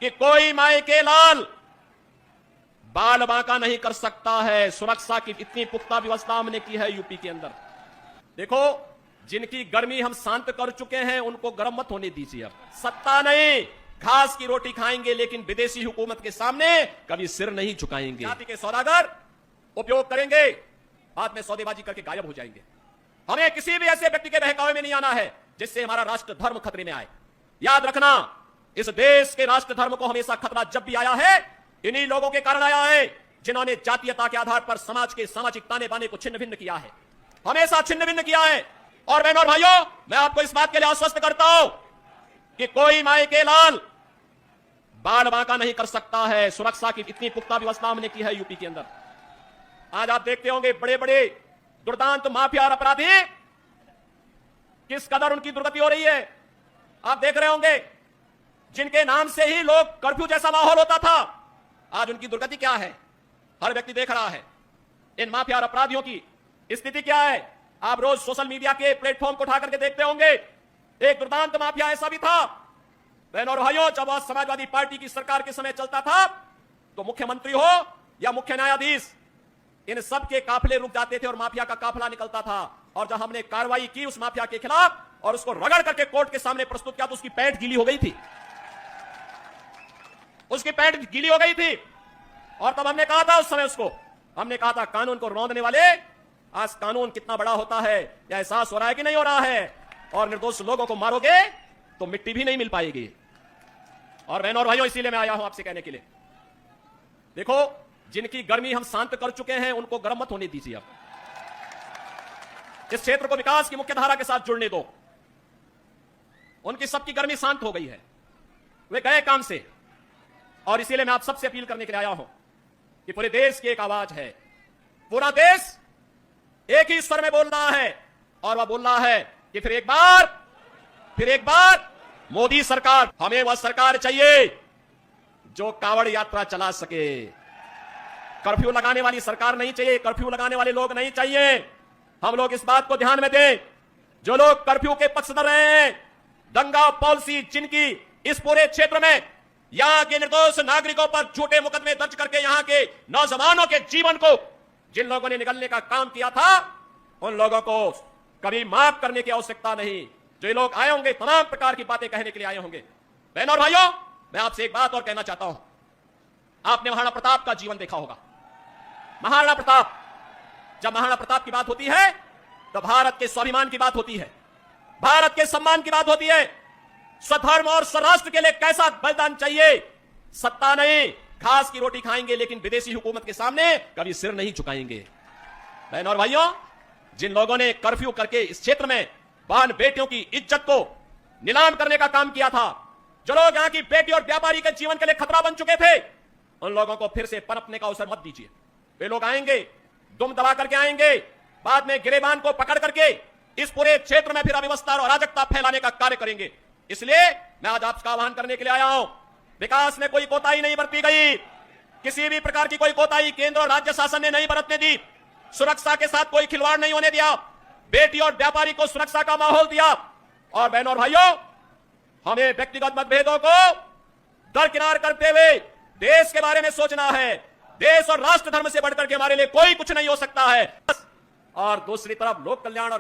कि कोई माई के लाल बाल बांका नहीं कर सकता है। सुरक्षा की इतनी पुख्ता व्यवस्था हमने की है यूपी के अंदर। देखो, जिनकी गर्मी हम शांत कर चुके हैं उनको गर्म मत होने दीजिए। अब सत्ता नहीं, घास की रोटी खाएंगे लेकिन विदेशी हुकूमत के सामने कभी सिर नहीं झुकाएंगे। जाति के सौदागर उपयोग करेंगे, बाद में सौदेबाजी करके गायब हो जाएंगे। हमें किसी भी ऐसे व्यक्ति के बहकावे में नहीं आना है जिससे हमारा राष्ट्र धर्म खतरे में आए। याद रखना, इस देश के राष्ट्र धर्म को हमेशा खतरा जब भी आया है, इन्हीं लोगों के कारण आया है जिन्होंने जातीयता के आधार पर समाज के सामाजिक ताने बाने को छिन्न भिन्न किया है, हमेशा छिन्न भिन्न किया है। और बहनों और भाइयों, मैं आपको इस बात के लिए आश्वस्त करता हूं कि कोई माई के लाल बाल बांका नहीं कर सकता है। सुरक्षा की इतनी पुख्ता व्यवस्था हमने की है यूपी के अंदर। आज आप देखते होंगे बड़े बड़े दुर्दांत माफिया और अपराधी किस कदर उनकी दुर्गति हो रही है। आप देख रहे होंगे, जिनके नाम से ही लोग कर्फ्यू जैसा माहौल होता था, आज उनकी दुर्गति क्या है हर व्यक्ति देख रहा है। इन माफिया और अपराधियों की स्थिति क्या है आप रोज सोशल मीडिया के प्लेटफॉर्म को उठा करके देखते होंगे। एक दुर्दांत माफिया ऐसा भी था, बहनों और भाइयों, जब वह समाजवादी पार्टी की सरकार के समय चलता था तो मुख्यमंत्री हो या मुख्य न्यायाधीश, इन सब के काफिले रुक जाते थे और माफिया का काफिला निकलता था। और जब हमने कार्रवाई की उस माफिया के खिलाफ और उसको रगड़ करके कोर्ट के सामने प्रस्तुत किया तो उसकी पैंट गीली हो गई थी, उसकी पैंट गीली हो गई थी। और तब हमने कहा था, उस समय उसको हमने कहा था, कानून को रौंदने वाले, आज कानून कितना बड़ा होता है यह एहसास हो रहा है कि नहीं हो रहा है। और निर्दोष लोगों को मारोगे तो मिट्टी भी नहीं मिल पाएगी। और बहनों और भाइयों, इसीलिए मैं आया हूं आपसे कहने के लिए, देखो, जिनकी गर्मी हम शांत कर चुके हैं उनको गर्म मत होने दीजिए। अब इस क्षेत्र को विकास की मुख्य धारा के साथ जुड़ने दो। उनकी सबकी गर्मी शांत हो गई है, वे गए काम से। और इसीलिए मैं आप सबसे अपील करने के लिए आया हूं कि पूरे देश की एक आवाज है, पूरा देश एक ही स्वर में बोल रहा है। और वह बोल रहा है कि फिर एक बार मोदी सरकार, हमें वह सरकार चाहिए जो कावड़ यात्रा चला सके। कर्फ्यू लगाने वाली सरकार नहीं चाहिए, कर्फ्यू लगाने वाले लोग नहीं चाहिए। हम लोग इस बात को ध्यान में दें, जो लोग कर्फ्यू के पक्षधर रहे हैं, दंगा पॉलिसी जिनकी इस पूरे क्षेत्र में यहां के निर्दोष नागरिकों पर झूठे मुकदमे दर्ज करके यहां के नौजवानों के जीवन को जिन लोगों ने निगलने का काम किया था, उन लोगों को कभी माफ करने की आवश्यकता नहीं। जो लोग आए होंगे तमाम प्रकार की बातें कहने के लिए आए होंगे। बहनों और भाइयों, मैं आपसे एक बात और कहना चाहता हूं। आपने महाराणा प्रताप का जीवन देखा होगा। महाराणा प्रताप, जब महाराणा प्रताप की बात होती है तो भारत के स्वाभिमान की बात होती है, भारत के सम्मान की बात होती है। स्वधर्म और स्वराष्ट्र के लिए कैसा बलिदान चाहिए। सत्ता नहीं, घास की रोटी खाएंगे लेकिन विदेशी हुकूमत के सामने कभी सिर नहीं झुकाएंगे। बहनों और भाइयों, जिन लोगों ने कर्फ्यू करके इस क्षेत्र में बहन बेटियों की इज्जत को नीलाम करने का काम किया था, जो लोग यहां की बेटी और व्यापारी के जीवन के लिए खतरा बन चुके थे, उन लोगों को फिर से पनपने का अवसर मत दीजिए। वे लोग आएंगे, दुम दबा करके आएंगे, बाद में गिरेबान को पकड़ करके इस पूरे क्षेत्र में फिर अव्यवस्था और अराजकता फैलाने का कार्य करेंगे। इसलिए मैं आज आपका आह्वान करने के लिए आया हूं। विकास में कोई कोताही नहीं बरती गई, किसी भी प्रकार की कोई कोताही केंद्र और राज्य शासन ने नहीं बरतने दी। सुरक्षा के साथ कोई खिलवाड़ नहीं होने दिया, बेटी और व्यापारी को सुरक्षा का माहौल दिया। और बहनों और भाइयों, हमें व्यक्तिगत मतभेदों को दरकिनार करते हुए देश के बारे में सोचना है। देश और राष्ट्र धर्म से बढ़कर के हमारे लिए कोई कुछ नहीं हो सकता है। और दूसरी तरफ लोक कल्याण और